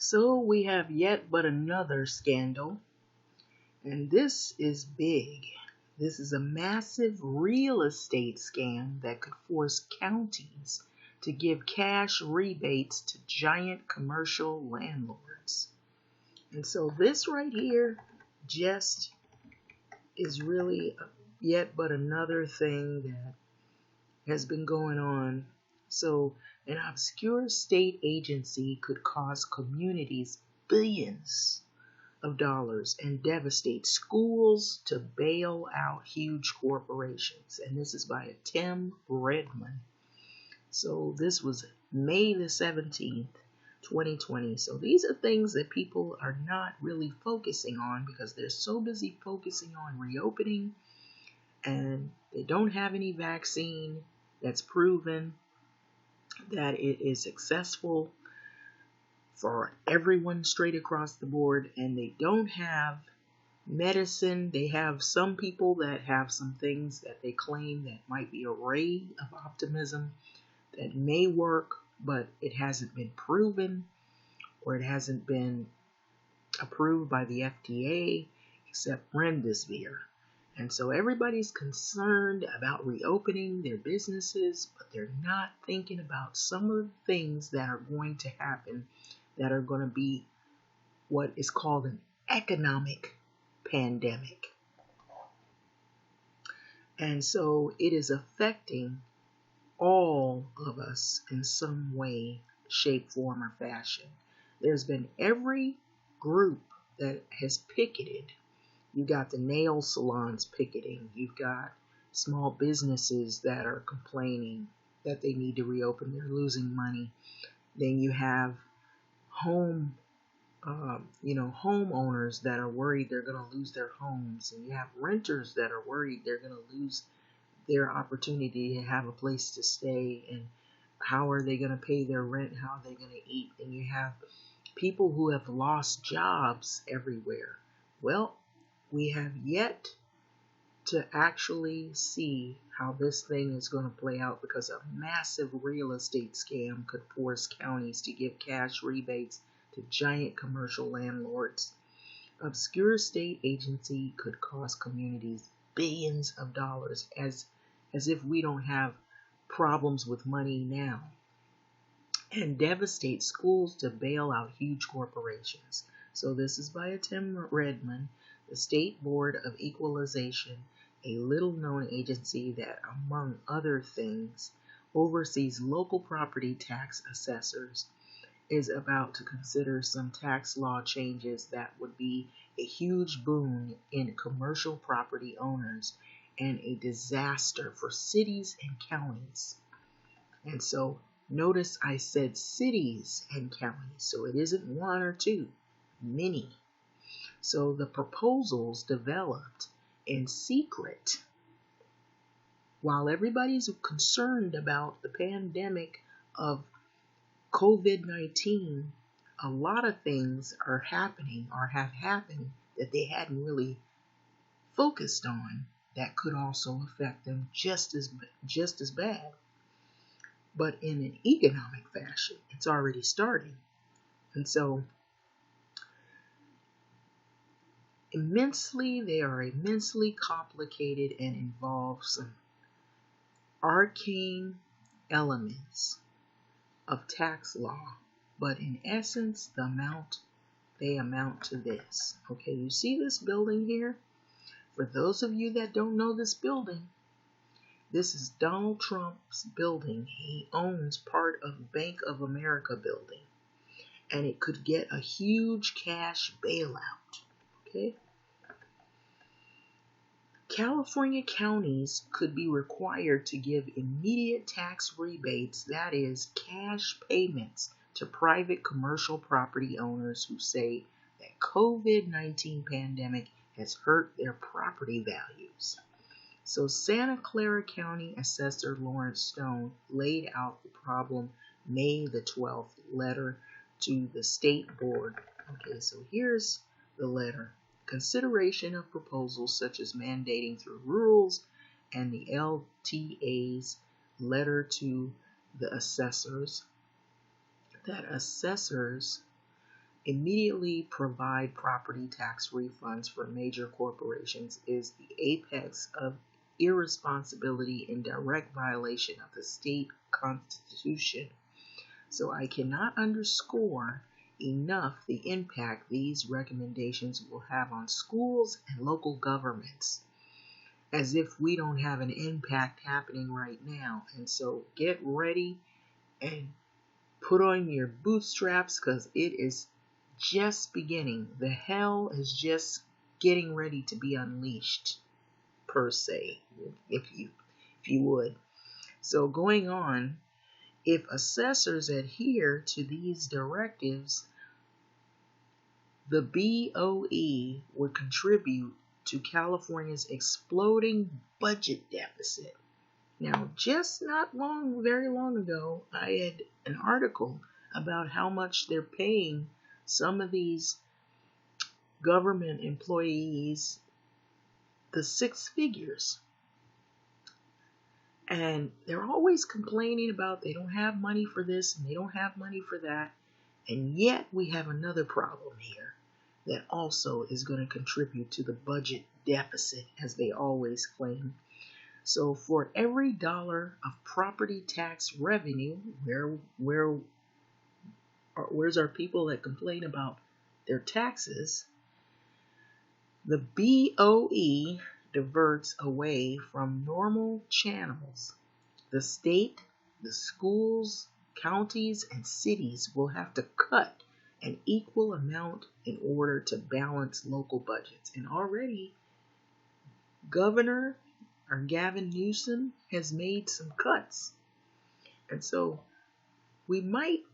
So we have yet but another scandal, and this is big. This is a massive real estate scam that could force counties to give cash rebates to giant commercial landlords. And so this right here just is really yet but another thing that has been going on. So an obscure state agency could cost communities billions of dollars and devastate schools to bail out huge corporations. And this is by Tim Redmond. So this was May the 17th, 2020. So these are things that people are not really focusing on because they're so busy focusing on reopening, and they don't have any vaccine that's proven that it is successful for everyone straight across the board, and they don't have medicine. They have some people that have some things that they claim that might be a ray of optimism that may work, but it hasn't been proven or it hasn't been approved by the FDA except remdesivir. And so everybody's concerned about reopening their businesses, but they're not thinking about some of the things that are going to happen that are going to be what is called an economic pandemic. And so it is affecting all of us in some way, shape, form, or fashion. There's been every group that has picketed. You got the nail salons picketing. You've got small businesses that are complaining that they need to reopen. They're losing money. Then you have homeowners that are worried they're going to lose their homes. And you have renters that are worried they're going to lose their opportunity to have a place to stay. And how are they going to pay their rent? How are they going to eat? And you have people who have lost jobs everywhere. Well, we have yet to actually see how this thing is going to play out because a massive real estate scam could force counties to give cash rebates to giant commercial landlords. Obscure state agency could cost communities billions of dollars, as if we don't have problems with money now, and devastate schools to bail out huge corporations. So this is by Tim Redmond, the State Board of Equalization, a little-known agency that, among other things, oversees local property tax assessors, is about to consider some tax law changes that would be a huge boon in commercial property owners and a disaster for cities and counties. And so notice I said cities and counties, so it isn't one or two, many. So the proposals developed in secret. While everybody's concerned about the pandemic of COVID-19, a lot of things are happening or have happened that they hadn't really focused on that could also affect them just as bad. But in an economic fashion, it's already starting. And so they are immensely complicated and involve some arcane elements of tax law, but in essence they amount to this. Okay, you see this building here? For those of you that don't know this building, this is Donald Trump's building. He owns part of Bank of America building, and it could get a huge cash bailout. Okay, California counties could be required to give immediate tax rebates, that is, cash payments, to private commercial property owners who say that COVID-19 pandemic has hurt their property values. So Santa Clara County Assessor Lawrence Stone laid out the problem May the 12th letter to the state board. Okay, so here's the letter. Consideration of proposals such as mandating through rules and the LTA's letter to the assessors that assessors immediately provide property tax refunds for major corporations is the apex of irresponsibility and direct violation of the state constitution. So I cannot underscore enough the impact these recommendations will have on schools and local governments, as if we don't have an impact happening right now. And so get ready and put on your bootstraps, because it is just beginning. The hell is just getting ready to be unleashed, per se, if you would. So going on, if assessors adhere to these directives, the BOE would contribute to California's exploding budget deficit. Now, just not very long ago, I had an article about how much they're paying some of these government employees, the six figures. And they're always complaining about they don't have money for this and they don't have money for that. And yet we have another problem here that also is going to contribute to the budget deficit, as they always claim. So for every dollar of property tax revenue, where's our people that complain about their taxes, the BOE diverts away from normal channels. The state, the schools, counties, and cities will have to cut an equal amount in order to balance local budgets. And already, Gavin Newsom has made some cuts. And so we might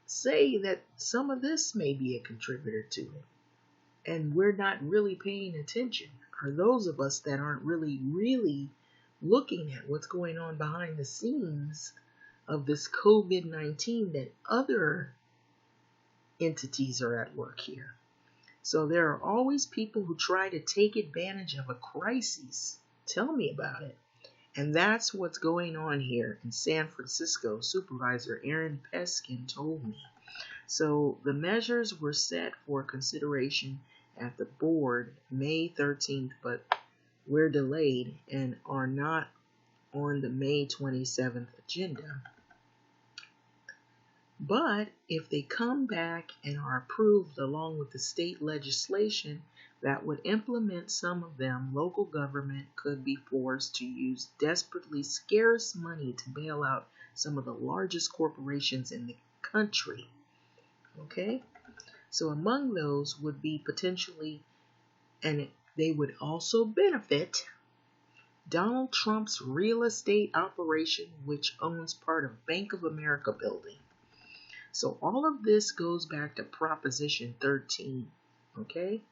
say that some of this may be a contributor to it. And we're not really paying attention, or those of us that aren't really looking at what's going on behind the scenes of this COVID-19, that other entities are at work here. So there are always people who try to take advantage of a crisis. Tell me about it. And that's what's going on here in San Francisco. Supervisor Aaron Peskin told me. So the measures were set for consideration at the board May 13th, but we're delayed and are not on the May 27th agenda. But if they come back and are approved along with the state legislation that would implement some of them, local government could be forced to use desperately scarce money to bail out some of the largest corporations in the country. Okay? So among those would be potentially, and they would also benefit, Donald Trump's real estate operation, which owns part of Bank of America building. So all of this goes back to Proposition 13, okay?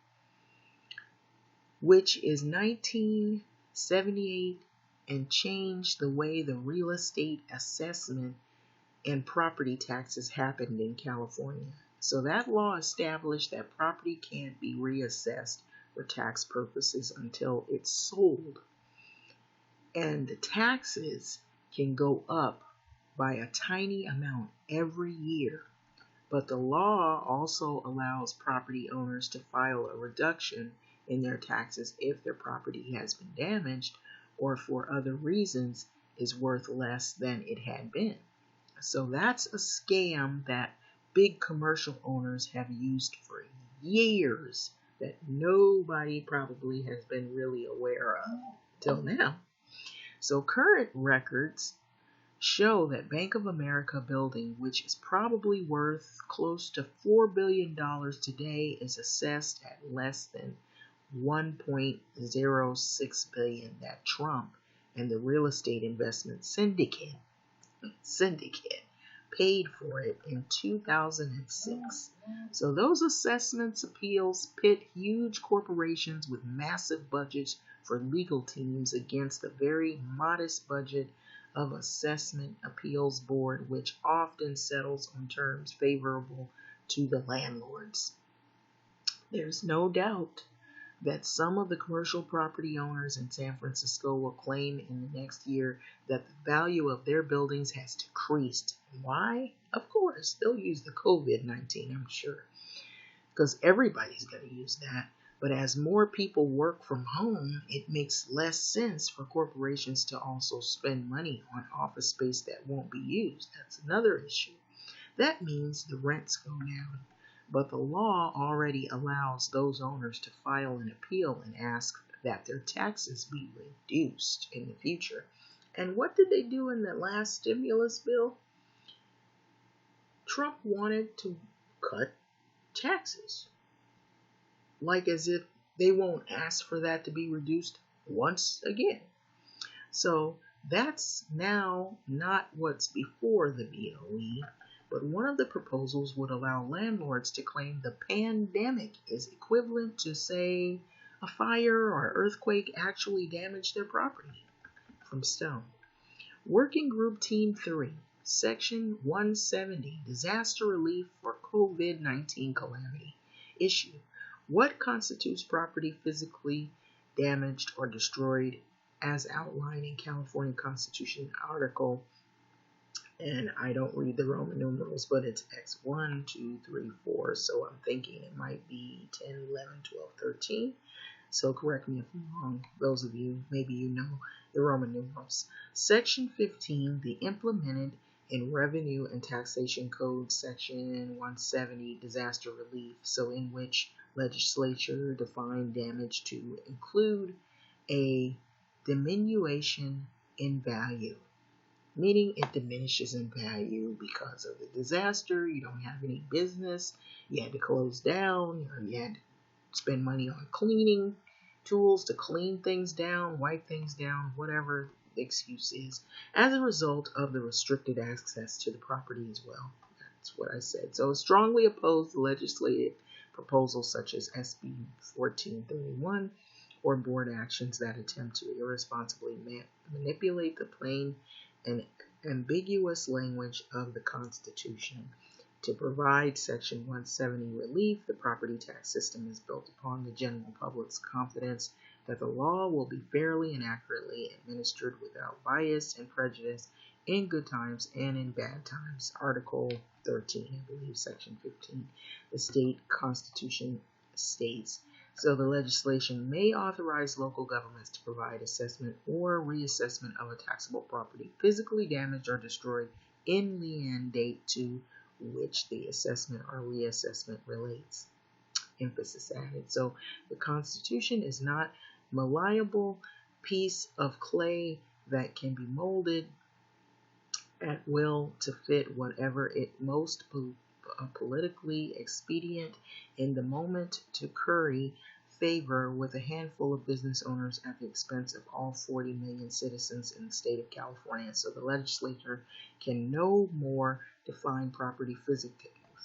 Which is 1978 and changed the way the real estate assessment and property taxes happened in California. So that law established that property can't be reassessed for tax purposes until it's sold. And the taxes can go up by a tiny amount every year. But the law also allows property owners to file a reduction in their taxes if their property has been damaged or for other reasons is worth less than it had been. So that's a scam that big commercial owners have used for years that nobody probably has been really aware of till now. So current records show that Bank of America building, which is probably worth close to $4 billion today, is assessed at less than $1.06 billion that Trump and the real estate investment syndicate paid for it in 2006. So those assessments appeals pit huge corporations with massive budgets for legal teams against the very modest budget of assessment appeals board, which often settles on terms favorable to the landlords. There's no doubt that some of the commercial property owners in San Francisco will claim in the next year that the value of their buildings has decreased. Why? Of course, they'll use the COVID-19, I'm sure, because everybody's going to use that. But as more people work from home, it makes less sense for corporations to also spend money on office space that won't be used. That's another issue. That means the rents go down. But the law already allows those owners to file an appeal and ask that their taxes be reduced in the future. And what did they do in the last stimulus bill? Trump wanted to cut taxes, like as if they won't ask for that to be reduced once again. So that's now not what's before the BOE, but one of the proposals would allow landlords to claim the pandemic is equivalent to, say, a fire or earthquake actually damaged their property. From Stone. Working Group Team 3, Section 170, Disaster Relief for COVID-19 Calamity. Issue: what constitutes property physically damaged or destroyed as outlined in California Constitution Article, and I don't read the Roman numerals, but it's X1, 2, 3, 4, so I'm thinking it might be 10, 11, 12, 13. So correct me if I'm wrong, those of you, maybe you know the Roman numerals. Section 15, the implemented in Revenue and Taxation Code, Section 170, Disaster Relief, so in which legislature defined damage to include a diminution in value, meaning it diminishes in value because of the disaster. You don't have any business, you had to close down, or you had to spend money on cleaning tools to clean things down, wipe things down, whatever the excuse is, as a result of the restricted access to the property as well. That's what I said. So strongly oppose the legislative proposals such as SB 1431 or board actions that attempt to irresponsibly manipulate the plain and ambiguous language of the Constitution. To provide Section 170 relief, the property tax system is built upon the general public's confidence that the law will be fairly and accurately administered without bias and prejudice in good times and in bad times. Article 13, I believe, Section 15. The state constitution states, so the legislation may authorize local governments to provide assessment or reassessment of a taxable property physically damaged or destroyed in the end date to which the assessment or reassessment relates. Emphasis added. So the Constitution is not a malleable piece of clay that can be molded at will to fit whatever it most politically expedient in the moment to curry favor with a handful of business owners at the expense of all 40 million citizens in the state of California. So the legislature can no more define property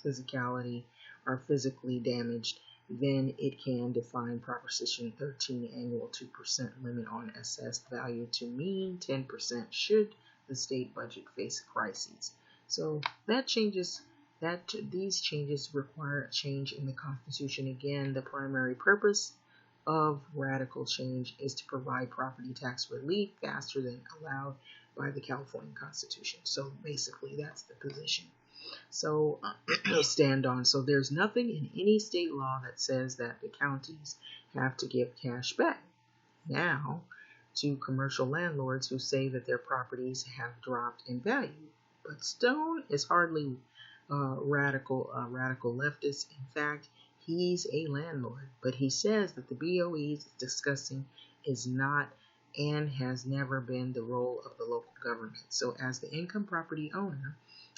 physicality or physically damaged than it can define Proposition 13 annual 2% limit on assessed value to mean 10% should the state budget face crises. So these changes require a change in the Constitution. Again, the primary purpose of radical change is to provide property tax relief faster than allowed by the California Constitution. So basically, that's the position. So stand on. So there's nothing in any state law that says that the counties have to give cash back now to commercial landlords who say that their properties have dropped in value. But Stone is hardly radical leftist. In fact, he's a landlord, but he says that the BOE is discussing is not and has never been the role of the local government. So as the income property owner,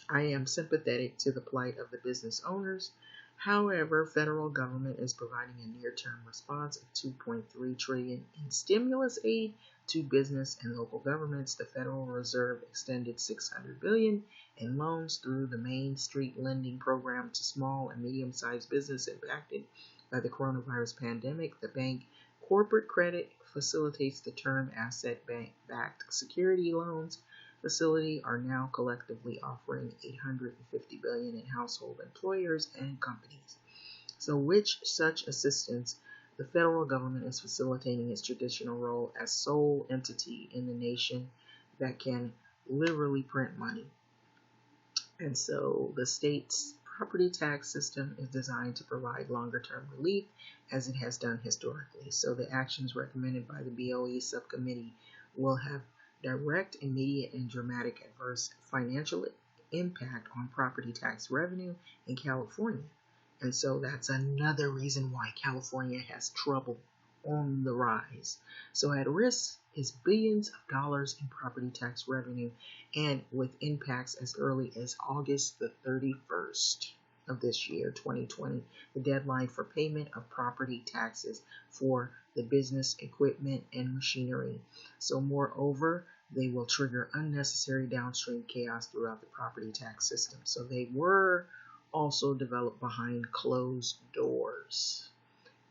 I am sympathetic to the plight of the business owners. However, federal government is providing a near-term response of $2.3 trillion in stimulus aid to business and local governments. The Federal Reserve extended $600 billion in loans through the Main Street Lending Program to small and medium-sized business impacted by the coronavirus pandemic. The bank corporate credit facilitates the term asset-backed security loans facility are now collectively offering $850 billion in household employers and companies. So which such assistance The federal government is facilitating its traditional role as sole entity in the nation that can literally print money. And so the state's property tax system is designed to provide longer-term relief as it has done historically. So the actions recommended by the BOE subcommittee will have direct, immediate, and dramatic adverse financial impact on property tax revenue in California. And so that's another reason why California has trouble on the rise. So at risk is billions of dollars in property tax revenue, and with impacts as early as August the 31st of this year, 2020, the deadline for payment of property taxes for the business equipment and machinery. So moreover, they will trigger unnecessary downstream chaos throughout the property tax system. So they were also developed behind closed doors.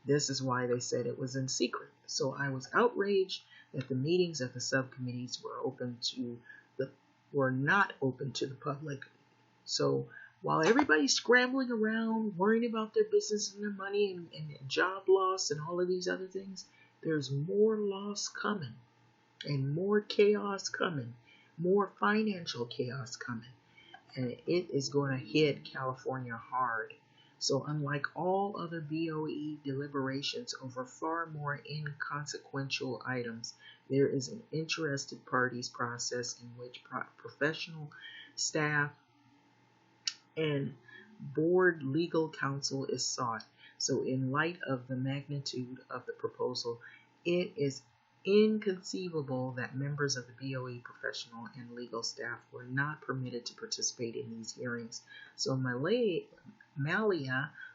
This is why they said it was in secret. So I was outraged that the meetings of the subcommittees were not open to the public. So while everybody's scrambling around, worrying about their business and their money and job loss and all of these other things, there's more loss coming and more chaos coming, more financial chaos coming. And it is going to hit California hard. So unlike all other BOE deliberations over far more inconsequential items, there is an interested parties process in which professional staff and board legal counsel is sought. So in light of the magnitude of the proposal, it is inconceivable that members of the BOE professional and legal staff were not permitted to participate in these hearings. So Malia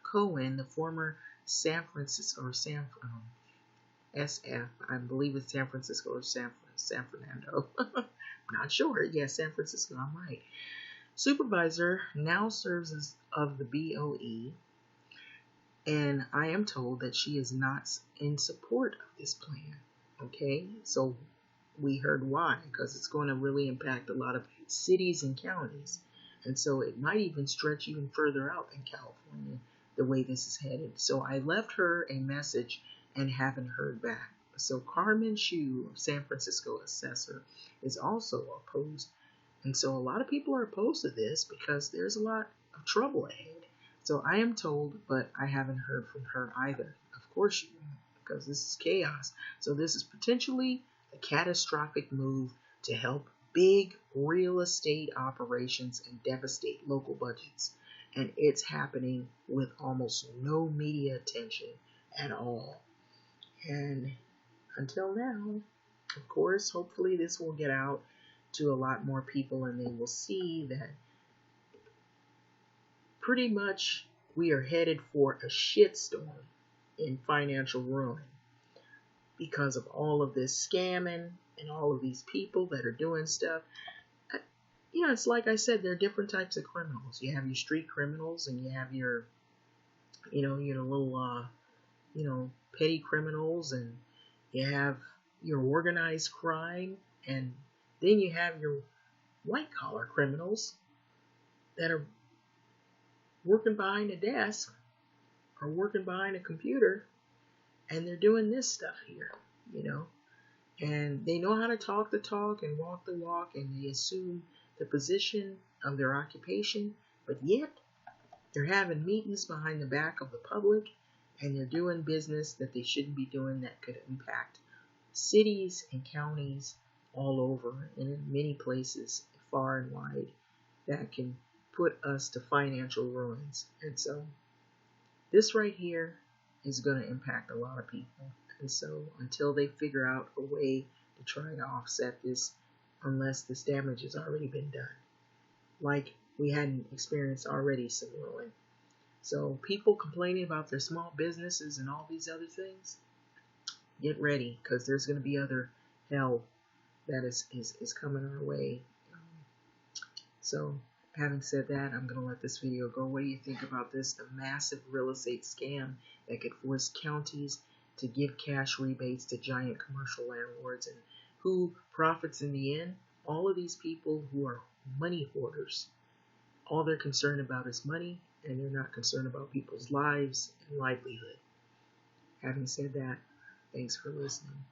Cohen, the former San Francisco or SF, I believe it's San Francisco or San Fernando. I'm not sure. Yes, San Francisco, I'm right. Supervisor now serves as of the BOE, and I am told that she is not in support of this plan. Okay, so we heard why, because it's going to really impact a lot of cities and counties. And so it might even stretch even further out than California, the way this is headed. So I left her a message and haven't heard back. So Carmen Shu, San Francisco assessor, is also opposed. And so a lot of people are opposed to this because there's a lot of trouble ahead. So I am told, but I haven't heard from her either. Of course you won't, because this is chaos. So this is potentially a catastrophic move to help big real estate operations and devastate local budgets. And it's happening with almost no media attention at all. And until now, of course, hopefully this will get out to a lot more people and they will see that pretty much we are headed for a shitstorm in financial ruin because of all of this scamming and all of these people that are doing stuff. Yeah, it's like I said, there are different types of criminals. You have your street criminals and you have your, your little, petty criminals, and you have your organized crime, and then you have your white collar criminals that are working behind a desk or working behind a computer, and they're doing this stuff here, and they know how to talk the talk and walk the walk, and they assume the position of their occupation, but yet they're having meetings behind the back of the public, and they're doing business that they shouldn't be doing that could impact cities and counties all over and in many places far and wide that can put us to financial ruins. And so this right here is going to impact a lot of people. And so until they figure out a way to try to offset this, unless this damage has already been done, like we hadn't experienced already some ruin. So people complaining about their small businesses and all these other things, get ready, because there's going to be other hell that is coming our way. So having said that, I'm going to let this video go. What do you think about this? The massive real estate scam that could force counties to give cash rebates to giant commercial landlords, and who profits in the end? All of these people who are money hoarders. All they're concerned about is money, and they're not concerned about people's lives and livelihood. Having said that, thanks for listening.